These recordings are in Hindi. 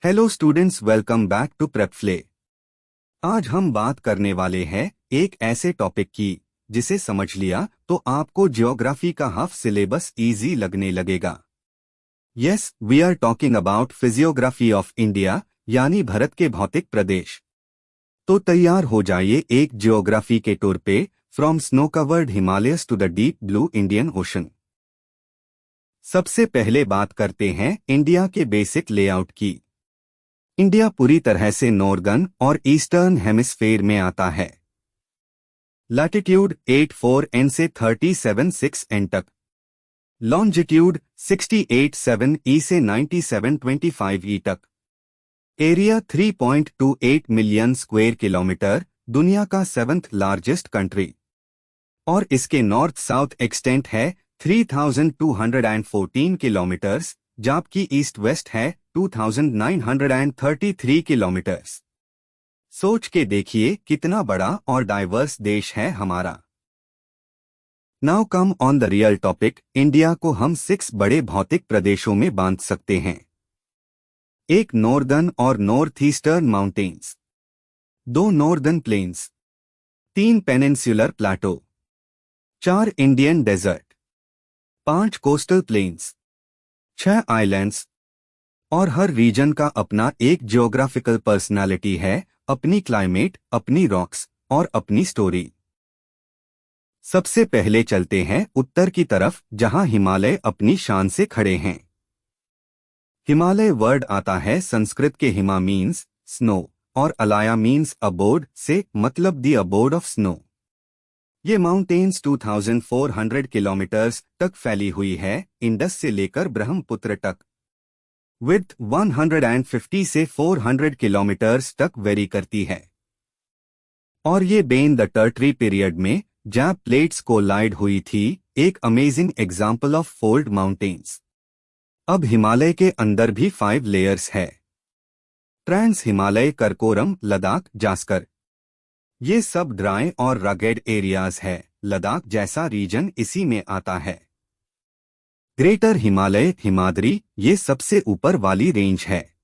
Hello students, welcome back to PrepFly. आज हम बात करने वाले हैं एक ऐसे टॉपिक की जिसे समझ लिया तो आपको ज्योग्राफी का हाफ सिलेबस इजी लगने लगेगा। Yes, we are talking about physiography of India, यानी भारत के भौतिक प्रदेश। तो तैयार हो जाइए एक ज्योग्राफी के टूर पे, from snow covered Himalayas to the deep blue Indian ocean. सबसे पहले बात करते हैं इंडिया के बेसिक लेआउट की। इंडिया पूरी तरह से नॉर्दर्न और ईस्टर्न हेमिस्फेयर में आता है। लैटिट्यूड 84 N से 37 N तक, लॉन्जिट्यूड 68 E से 97 E तक, एरिया 3.28 मिलियन स्क्वायर किलोमीटर, दुनिया का 7th लार्जेस्ट कंट्री, और इसके नॉर्थ साउथ एक्सटेंट है 3214 किलोमीटर्स, जबकि ईस्ट वेस्ट है 2933 किलोमीटर्स। सोच के देखिए कितना बड़ा और डाइवर्स देश है हमारा। Now come on the real topic. India को हम 6 बड़े भौतिक प्रदेशों में बांट सकते हैं। एक नॉर्दर्न और north eastern mountains, 2 northern plains, 3 peninsular plateau, 4 Indian desert, 5 coastal plains, 6 islands, और हर रीजन का अपना एक जियोग्राफिकल पर्सनालिटी है, अपनी क्लाइमेट, अपनी रॉक्स और अपनी स्टोरी। सबसे पहले चलते हैं उत्तर की तरफ, जहां हिमालय अपनी शान से खड़े हैं। हिमालय वर्ड आता है संस्कृत के हिमा मीन्स स्नो और अलाया मीन्स अबोर्ड से, मतलब दी अबोर्ड ऑफ स्नो। ये माउंटेन्स 2400 किलोमीटर्स तक फैली हुई है, इंडस से लेकर ब्रह्मपुत्र तक। विड्थ 150 से 400 किलोमीटर्स तक वेरी करती है, और ये बेन द टर्टरी पीरियड में जब प्लेट्स कोलाइड हुई थी, एक amazing example of fold mountains. अब हिमालय के अंदर भी 5 लेयर्स है। ट्रांस हिमालय, करकोरम, लद्दाख, जास्कर, ये सब ड्राई और रगेड एरियाज है। लद्दाख जैसा रीजन इसी में आता है। ग्रेटर हिमालय, हिमाद्री, ये सबसे ऊपर वाली रेंज है।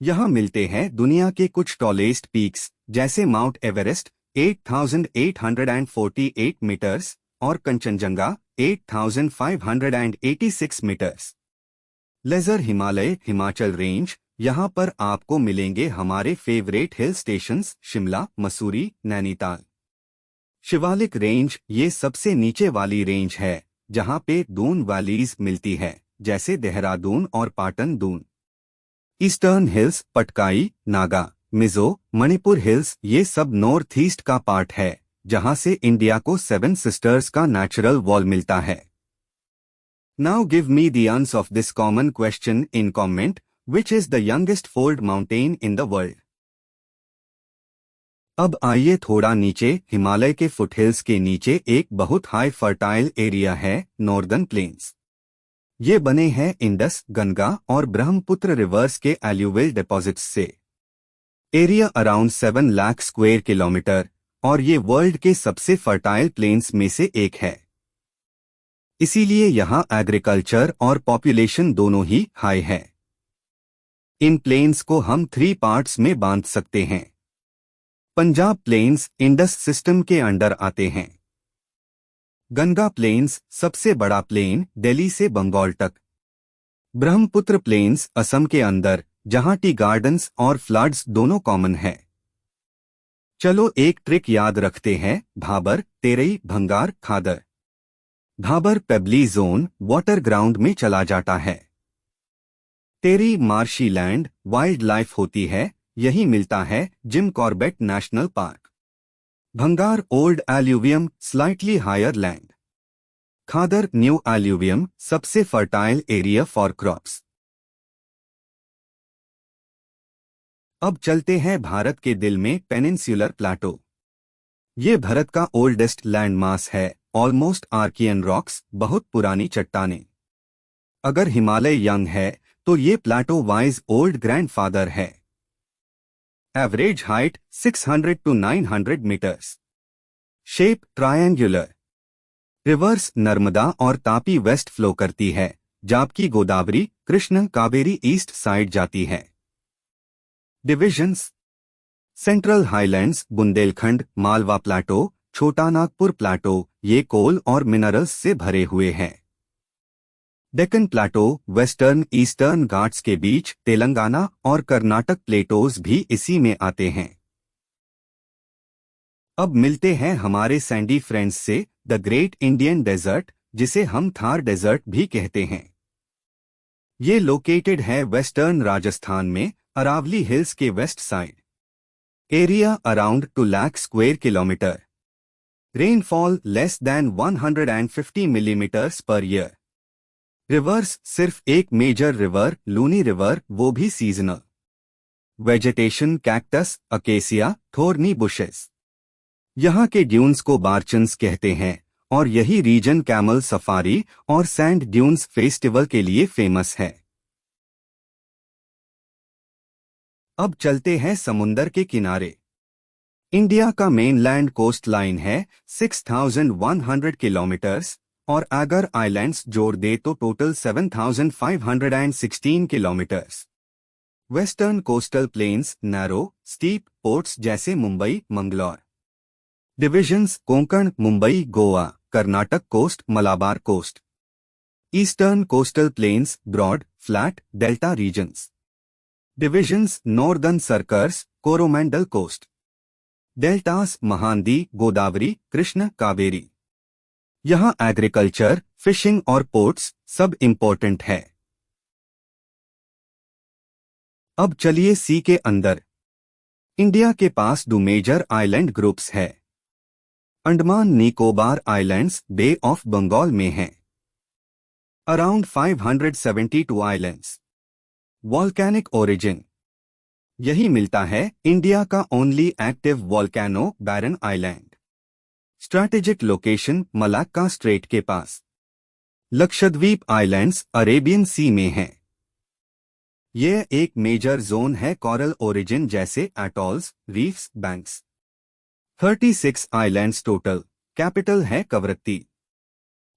यहाँ मिलते हैं दुनिया के कुछ टॉलेस्ट पीक्स, जैसे माउंट एवरेस्ट 8848 मीटर्स और Kanchenjunga 8586 meters. Lesser Himalaya, Himachal range, यहाँ पर आपको मिलेंगे हमारे favourite hill stations Shimla, Mussoorie, Nainital. Shivalik range, ये सबसे नीचे वाली रेंज है, जहां पे दून वैलीज मिलती है, जैसे देहरादून और Patan Doon. Eastern hills, Patkai, Naga, Mizo, Manipur hills, ये सब नॉर्थ ईस्ट का पार्ट है, जहां से इंडिया को 7 सिस्टर्स का नेचुरल वॉल मिलता है। Now give me the answer of this common question in comment, which is the youngest fold mountain in the world. अब आइए थोड़ा नीचे, हिमालय के फुटहिल्स के नीचे एक बहुत हाई फर्टाइल एरिया है, नॉर्दर्न प्लेन्स। ये बने हैं इंडस, गंगा और ब्रह्मपुत्र रिवर्स के एल्यूवियल डिपॉजिट्स से। Area around 7 lakh square kilometre, और ये वर्ल्ड के सबसे फर्टाइल प्लेन्स में से एक है। इसीलिए यहाँ एग्रीकल्चर और पॉपुलेशन दोनों ही हाई है। इन प्लेन्स को हम 3 पार्ट्स में बांट सकते हैं। पंजाब प्लेन्स इंडस सिस्टम के अंडर आते हैं। गंगा प्लेन्स सबसे बड़ा प्लेन, दिल्ली से बंगाल तक। ब्रह्मपुत्र प्लेन्स असम के अंदर, जहां टी गार्डन्स और फ्लड्स दोनों कॉमन है। चलो एक ट्रिक याद रखते हैं, Bhabar, Terai, Bhangar, Khadar. Bhabar pebbly zone, water ground में चला जाता है। तेरी मार्शी लैंड, वाइल्ड लाइफ होती है, यही मिलता है Jim Corbett national park. Bhangar old alluvium, slightly higher land. Khadar new alluvium, सबसे फर्टाइल एरिया फॉर क्रॉप्स। अब चलते हैं भारत के दिल में, पेनिनसुलर प्लाटो। ये भारत का ओल्डेस्ट लैंडमास है, ऑलमोस्ट आर्कियन रॉक्स, बहुत पुरानी चट्टानें। अगर हिमालय यंग है तो ये प्लाटो वाइज ओल्ड ग्रैंडफादर है। Average height 600 to 900 meters. Shape triangular. Rivers Narmada और तापी वेस्ट फ्लो करती है, जबकि गोदावरी कृष्ण कावेरी ईस्ट साइड जाती है। Divisions: central highlands, Bundelkhand, Malwa plateau, Chota Nagpur Plato, ये कोल और मिनरल्स से भरे हुए हैं। Deccan Plato, western eastern Ghats के बीच तेलंगाना और कर्नाटक प्लेटोज भी इसी में आते हैं। अब मिलते हैं हमारे सैंडी फ्रेंड्स से, द ग्रेट इंडियन डेजर्ट, जिसे हम थार डेजर्ट भी कहते हैं। ये लोकेटेड है वेस्टर्न राजस्थान में, अरावली हिल्स के west side. Area around 2 lakh square kilometre. Rainfall less than 150 millimetres per year. Rivers सिर्फ एक मेजर रिवर, लूनी रिवर, वो भी seasonal. Vegetation cactus, acacia, thorny bushes. यहाँ के ड्यून्स को बार्चन्स कहते हैं और यही रीजन कैमल सफारी और सैंड ड्यून्स फेस्टिवल के लिए फेमस है। अब चलते हैं समुंदर के किनारे। इंडिया का मेनलैंड कोस्ट लाइन है 6100 किलोमीटर्स और अगर आइलैंड्स जोड़ दे तो total 7516 kilometres. Western coastal plains narrow, steep, ports जैसे Mumbai, Mangalore. Divisions: Konkan, Mumbai, Goa, Karnataka coast, Malabar coast. Eastern coastal plains broad, flat, delta regions. Divisions: northern Circars, Coromandel coast. Deltas: Mahanadi, Godavari, Krishna, Kaveri. यहाँ एग्रीकल्चर, फिशिंग और पोर्ट्स सब इम्पोर्टेंट है। अब चलिए सी के अंदर। इंडिया के पास 2 मेजर आइलैंड ग्रुप्स है। Andaman Nicobar islands bay of Bengal में हैं। Around 572 islands. वॉल्केनिक ओरिजिन: यही मिलता है इंडिया का only active volcano Barren island. Strategic location: Malacca strait के पास। लक्षद्वीप आइलैंड्स अरेबियन सी में हैं। यह एक मेजर जोन है कोरल ओरिजिन जैसे atolls, reefs, banks. 36 islands total. Capital है Kavaratti.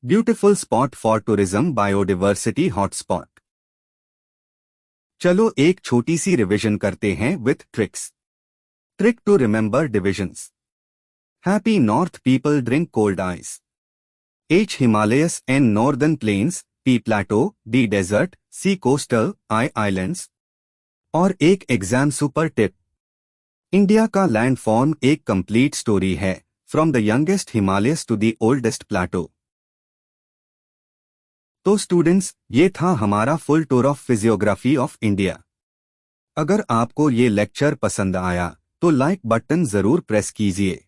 Beautiful spot for tourism, biodiversity hotspot. चलो एक छोटी सी रिवीजन करते हैं with tricks. Trick to remember divisions: happy north people drink cold ice. H Himalayas, N northern plains, P Plato, D desert, C coastal, I islands. और एक एग्जाम सुपर टिप: इंडिया का लैंडफॉर्म एक कंप्लीट स्टोरी है, from the youngest Himalayas to the oldest plateau. तो स्टूडेंट्स, ये था हमारा full tour of physiography of India. अगर आपको ये लेक्चर पसंद आया तो लाइक बटन जरूर प्रेस कीजिए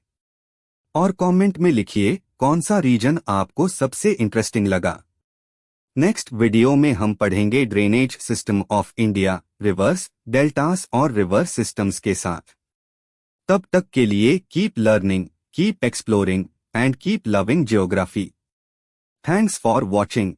और कमेंट में लिखिए कौन सा रीजन आपको सबसे इंटरेस्टिंग लगा। नेक्स्ट वीडियो में हम पढ़ेंगे drainage system of India, reverse, deltas और रिवर सिस्टम्स के साथ। तब तक के लिए keep learning, keep exploring and keep loving geography. Thanks for watching.